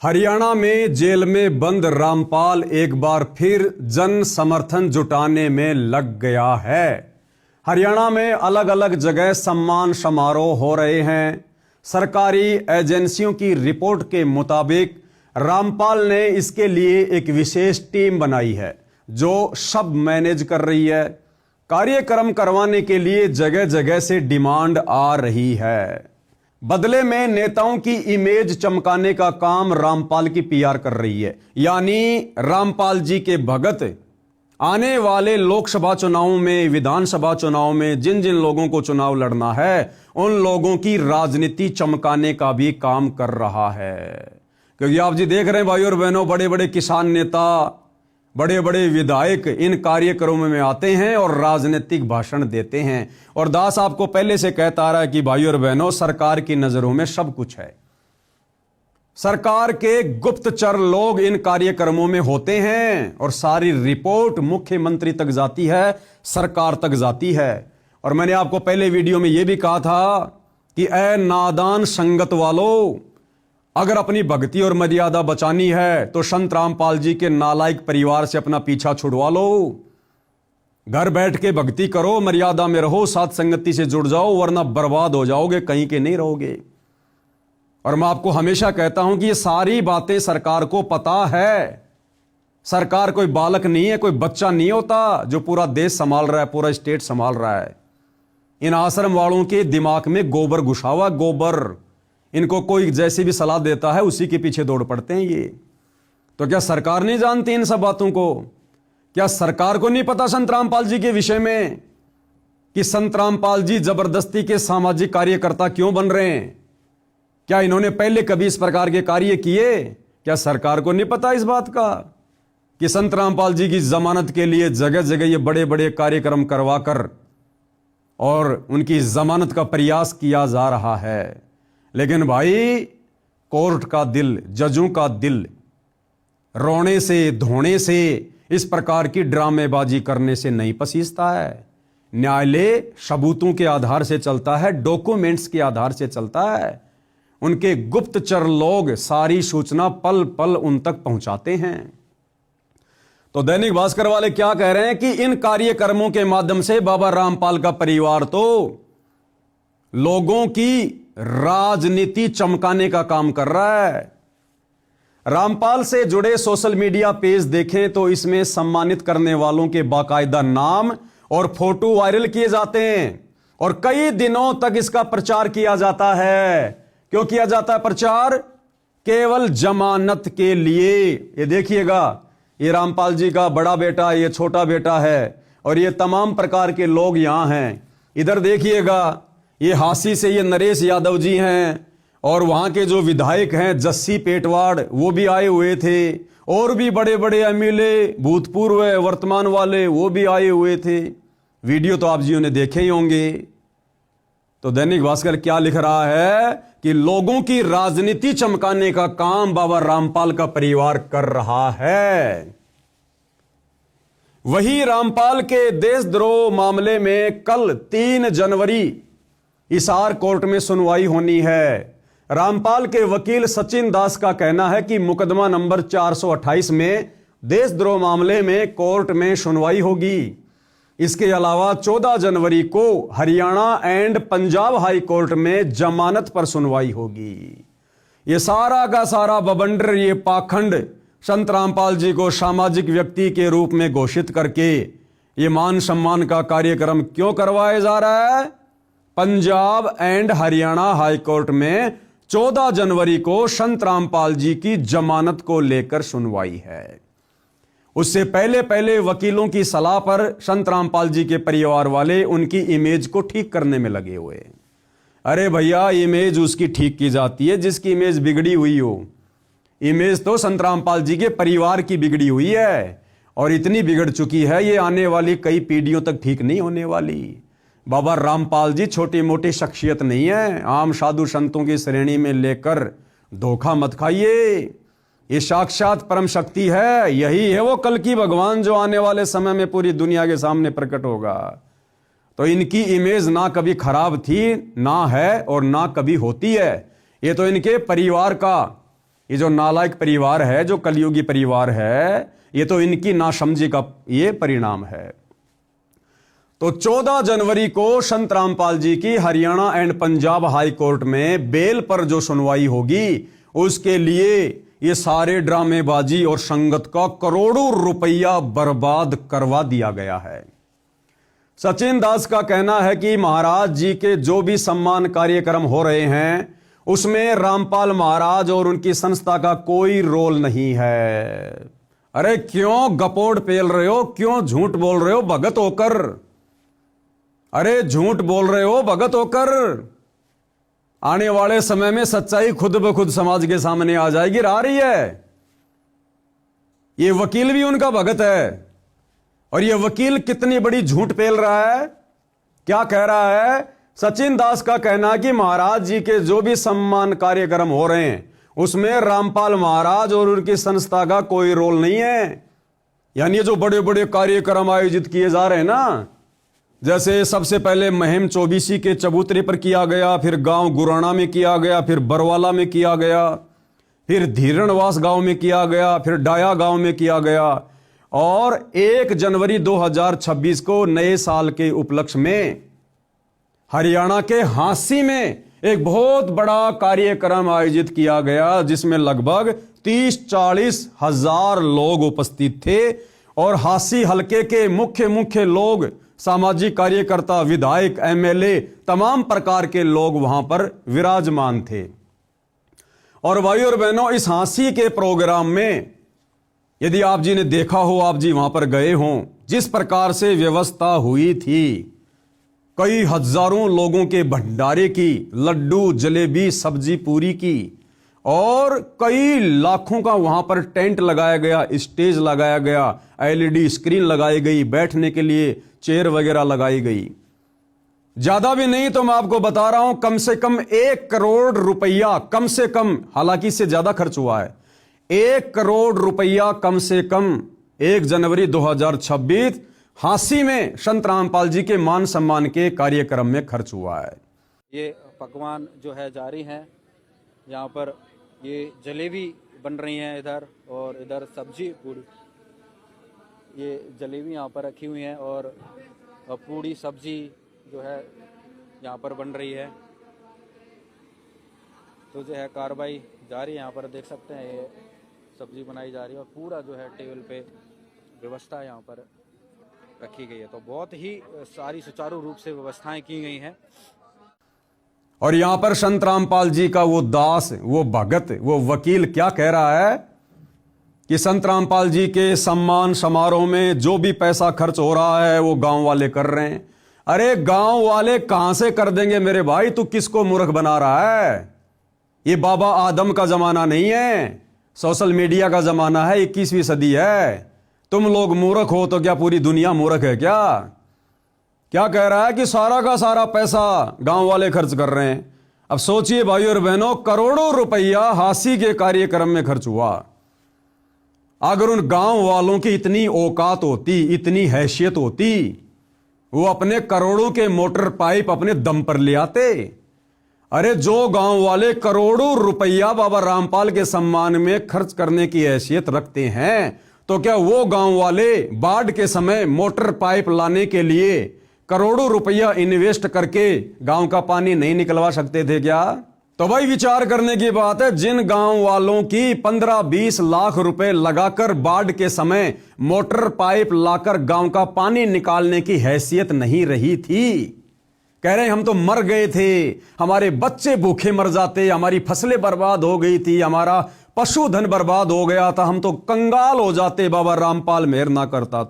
हरियाणा में जेल में बंद रामपाल एक बार फिर जन समर्थन जुटाने में लग गया है। हरियाणा में अलग अलग जगह सम्मान समारोह हो रहे हैं। सरकारी एजेंसियों की रिपोर्ट के मुताबिक रामपाल ने इसके लिए एक विशेष टीम बनाई है जो सब मैनेज कर रही है। कार्यक्रम करवाने के लिए जगह जगह से डिमांड आ रही है। बदले में नेताओं की इमेज चमकाने का काम रामपाल की पीआर कर रही है। यानी रामपाल जी के भगत आने वाले लोकसभा चुनावों में, विधानसभा चुनाव में जिन जिन लोगों को चुनाव लड़ना है उन लोगों की राजनीति चमकाने का भी काम कर रहा है। क्योंकि आप जी देख रहे हैं भाई और बहनों, बड़े बड़े किसान नेता, बड़े बड़े विधायक इन कार्यक्रमों में आते हैं और राजनीतिक भाषण देते हैं। और दास आपको पहले से कहता आ रहा है कि भाई और बहनों, सरकार की नजरों में सब कुछ है। सरकार के गुप्तचर लोग इन कार्यक्रमों में होते हैं और सारी रिपोर्ट मुख्यमंत्री तक जाती है, सरकार तक जाती है। और मैंने आपको पहले वीडियो में यह भी कहा था कि ऐ नादान संगत वालों, अगर अपनी भक्ति और मर्यादा बचानी है तो संत रामपाल जी के नालायक परिवार से अपना पीछा छुड़वा लो। घर बैठ के भक्ति करो, मर्यादा में रहो, साथ संगति से जुड़ जाओ, वरना बर्बाद हो जाओगे, कहीं के नहीं रहोगे। और मैं आपको हमेशा कहता हूं कि ये सारी बातें सरकार को पता है। सरकार कोई बालक नहीं है, कोई बच्चा नहीं होता जो पूरा देश संभाल रहा है, पूरा स्टेट संभाल रहा है। इन आश्रम वालों के दिमाग में गोबर घुसा हुआ, गोबर। इनको कोई जैसी भी सलाह देता है उसी के पीछे दौड़ पड़ते हैं ये। तो क्या सरकार नहीं जानती इन सब बातों को? क्या सरकार को नहीं पता संत रामपाल जी के विषय में कि संत रामपाल जी जबरदस्ती के सामाजिक कार्यकर्ता क्यों बन रहे हैं? क्या इन्होंने पहले कभी इस प्रकार के कार्य किए? क्या सरकार को नहीं पता इस बात का कि संत रामपाल जी की जमानत के लिए जगह जगह ये बड़े बड़े कार्यक्रम करवाकर और उनकी जमानत का प्रयास किया जा रहा है? लेकिन भाई, कोर्ट का दिल, जजों का दिल रोने से, धोने से, इस प्रकार की ड्रामेबाजी करने से नहीं पसीजता है। न्यायालय सबूतों के आधार से चलता है, डॉक्यूमेंट्स के आधार से चलता है। उनके गुप्तचर लोग सारी सूचना पल पल उन तक पहुंचाते हैं। तो दैनिक भास्कर वाले क्या कह रहे हैं कि इन कार्यक्रमों के माध्यम से बाबा रामपाल का परिवार तो लोगों की राजनीति चमकाने का काम कर रहा है। रामपाल से जुड़े सोशल मीडिया पेज देखें तो इसमें सम्मानित करने वालों के बाकायदा नाम और फोटो वायरल किए जाते हैं और कई दिनों तक इसका प्रचार किया जाता है। क्यों किया जाता है प्रचार? केवल जमानत के लिए। ये देखिएगा, ये रामपाल जी का बड़ा बेटा, ये छोटा बेटा है और ये तमाम प्रकार के लोग यहां हैं। इधर देखिएगा, ये हांसी से ये नरेश यादव जी हैं और वहां के जो विधायक हैं जस्सी पेटवाड़, वो भी आए हुए थे। और भी बड़े बड़े एमएलए, भूतपूर्व वर्तमान वाले, वो भी आए हुए थे। वीडियो तो आप जियों ने देखे ही होंगे। तो दैनिक भास्कर क्या लिख रहा है कि लोगों की राजनीति चमकाने का काम बाबा रामपाल का परिवार कर रहा है। वही रामपाल के देशद्रोह मामले में कल 3 जनवरी हिसार कोर्ट में सुनवाई होनी है। रामपाल के वकील सचिन दास का कहना है कि मुकदमा नंबर 428 में देशद्रोह मामले में कोर्ट में सुनवाई होगी। इसके अलावा 14 जनवरी को Haryana and Punjab high court में जमानत पर सुनवाई होगी। ये सारा का सारा बवंडर, ये पाखंड संत रामपाल जी को सामाजिक व्यक्ति के रूप में घोषित करके ये मान सम्मान का कार्यक्रम क्यों करवाया जा रहा है? Punjab and Haryana high court में 14 जनवरी को संत रामपाल जी की जमानत को लेकर सुनवाई है। उससे पहले पहले वकीलों की सलाह पर संत रामपाल जी के परिवार वाले उनकी इमेज को ठीक करने में लगे हुए। अरे भैया, इमेज उसकी ठीक की जाती है जिसकी इमेज बिगड़ी हुई हो। इमेज तो संत रामपाल जी के परिवार की बिगड़ी हुई है और इतनी बिगड़ चुकी है ये आने वाली कई पीढ़ियों तक ठीक नहीं होने वाली। बाबा रामपाल जी छोटी मोटी शख्सियत नहीं है, आम साधु संतों की श्रेणी में लेकर धोखा मत खाइए। ये साक्षात परम शक्ति है, यही है वो कल की भगवान जो आने वाले समय में पूरी दुनिया के सामने प्रकट होगा। तो इनकी इमेज ना कभी खराब थी, ना है और ना कभी होती है। ये तो इनके परिवार का ये जो नालायक परिवार है, जो कलयुगी परिवार है, ये तो इनकी नासमझी का ये परिणाम है। तो 14 जनवरी को संत रामपाल जी की Haryana and Punjab high court में बेल पर जो सुनवाई होगी, उसके लिए ये सारे ड्रामेबाजी और संगत का करोड़ों रुपया बर्बाद करवा दिया गया है। सचिन दास का कहना है कि महाराज जी के जो भी सम्मान कार्यक्रम हो रहे हैं, उसमें रामपाल महाराज और उनकी संस्था का कोई रोल नहीं है। अरे क्यों गपोड़ पेल रहे हो, क्यों झूठ बोल रहे हो भगत होकर? अरे झूठ बोल रहे हो भगत होकर। आने वाले समय में सच्चाई खुद ब खुद समाज के सामने आ जाएगी, आ रही है। ये वकील भी उनका भगत है, और ये वकील कितनी बड़ी झूठ पेल रहा है। क्या कह रहा है? सचिन दास का कहना कि महाराज जी के जो भी सम्मान कार्यक्रम हो रहे हैं, उसमें रामपाल महाराज और उनकी संस्था का कोई रोल नहीं है। यानी जो बड़े बड़े कार्यक्रम आयोजित किए जा रहे हैं ना, जैसे सबसे पहले महिम चौबीसी के चबूतरे पर किया गया, फिर गांव गुराना में किया गया, फिर बरवाला में किया गया, फिर धीरणवास गांव में किया गया, फिर डाया गांव में किया गया, और 1 जनवरी 2026 को नए साल के उपलक्ष्य में हरियाणा के हांसी में एक बहुत बड़ा कार्यक्रम आयोजित किया गया, जिसमें लगभग 30-40 हजार लोग उपस्थित थे। और हांसी हलके के मुख्य लोग, सामाजिक कार्यकर्ता, विधायक, एमएलए, तमाम प्रकार के लोग वहां पर विराजमान थे। और भाई और बहनों, इस हांसी के प्रोग्राम में यदि आप जी ने देखा हो, आप जी वहां पर गए हों, जिस प्रकार से व्यवस्था हुई थी, कई हजारों लोगों के भंडारे की, लड्डू, जलेबी, सब्जी पूरी की, और कई लाखों का वहां पर टेंट लगाया गया, स्टेज लगाया गया, एलईडी स्क्रीन लगाई गई, बैठने के लिए चेयर वगैरह लगाई गई। ज्यादा भी नहीं तो मैं आपको बता रहा हूं, कम से कम 1 करोड़ रुपया, कम से कम, हालांकि इससे ज्यादा खर्च हुआ है, 1 करोड़ रुपया कम से कम 1 जनवरी 2026 हांसी में संत रामपाल जी के मान सम्मान के कार्यक्रम में खर्च हुआ है। ये पकवान जो है जारी हैं, यहाँ पर ये जलेबी बन रही हैं इधर, और इधर सब्जी पूड़ी, ये जलेबी यहाँ पर रखी हुई हैं, और पूड़ी सब्जी जो है यहाँ पर बन रही है। तो जो है कार्रवाई जारी है, यहाँ पर देख सकते हैं ये सब्जी बनाई जा रही है, और पूरा जो है टेबल पे व्यवस्था यहाँ पर रखी गई है। तो बहुत ही सारी सुचारू रूप से व्यवस्थाएं की गई हैं। और यहां पर संत रामपाल जी का वो दास, वो भगत, वो वकील क्या कह रहा है कि संत रामपाल जी के सम्मान समारोह में जो भी पैसा खर्च हो रहा है वो गांव वाले कर रहे हैं। अरे गांव वाले कहां से कर देंगे मेरे भाई? तू किसको मूर्ख बना रहा है? ये बाबा आदम का जमाना नहीं है, सोशल मीडिया का जमाना है, 21वीं सदी है। तुम लोग मूर्ख हो तो क्या पूरी दुनिया मूर्ख है क्या? क्या कह रहा है कि सारा का सारा पैसा गांव वाले खर्च कर रहे हैं। अब सोचिए भाई और बहनों, करोड़ों रुपया हांसी के कार्यक्रम में खर्च हुआ। अगर उन गांव वालों की इतनी औकात होती, इतनी हैसियत होती, वो अपने करोड़ों के मोटर पाइप अपने दम पर ले आते। अरे जो गांव वाले करोड़ों रुपया बाबा रामपाल के सम्मान में खर्च करने की हैसियत रखते हैं, तो क्या वो गांव वाले बाढ़ के समय मोटर पाइप लाने के लिए करोड़ों रुपया इन्वेस्ट करके गांव का पानी नहीं निकलवा सकते थे क्या? तो भाई विचार करने की बात है। जिन गांव वालों की 15-20 लाख रुपए लगाकर बाढ़ के समय मोटर पाइप लाकर गांव का पानी निकालने की हैसियत नहीं रही थी, कह रहे हम तो मर गए थे, हमारे बच्चे भूखे मर जाते, हमारी फसलें बर्बाद हो गई थी, हमारा पशुधन बर्बाद हो गया था, हम तो कंगाल हो जाते बाबा रामपाल मेहर ना करता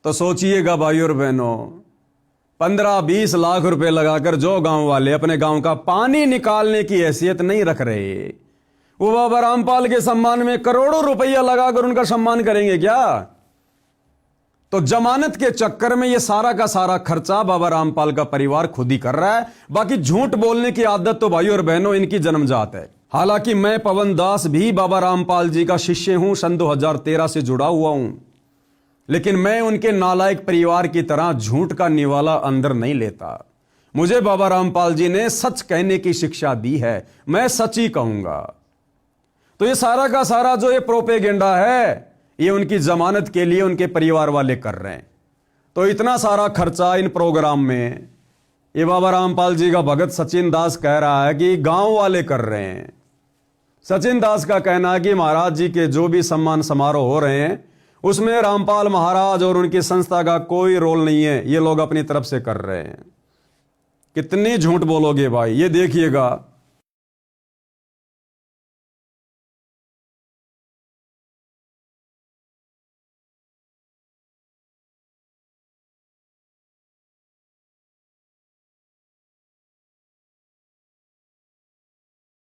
तो सोचिएगा भाई और बहनों, 15-20 लाख रुपए लगाकर जो गांव वाले अपने गांव का पानी निकालने की हैसियत नहीं रख रहे, वो बाबा रामपाल के सम्मान में करोड़ों रुपया लगाकर उनका सम्मान करेंगे क्या? तो जमानत के चक्कर में ये सारा का सारा खर्चा बाबा रामपाल का परिवार खुद ही कर रहा है। बाकी झूठ बोलने की आदत तो भाई और बहनों इनकी जन्मजात है। हालांकि मैं पवन दास भी बाबा रामपाल जी का शिष्य हूं, सन 2013 से जुड़ा हुआ हूं, लेकिन मैं उनके नालायक परिवार की तरह झूठ का निवाला अंदर नहीं लेता। मुझे बाबा रामपाल जी ने सच कहने की शिक्षा दी है, मैं सच ही कहूंगा। तो ये सारा का सारा जो ये प्रोपेगेंडा है, ये उनकी जमानत के लिए उनके परिवार वाले कर रहे हैं। तो इतना सारा खर्चा इन प्रोग्राम में ये बाबा रामपाल जी का भगत सचिन दास कह रहा है कि गांव वाले कर रहे हैं। सचिन दास का कहना है कि महाराज जी के जो भी सम्मान समारोह हो रहे हैं उसमें रामपाल महाराज और उनकी संस्था का कोई रोल नहीं है, ये लोग अपनी तरफ से कर रहे हैं। कितनी झूठ बोलोगे भाई, ये देखिएगा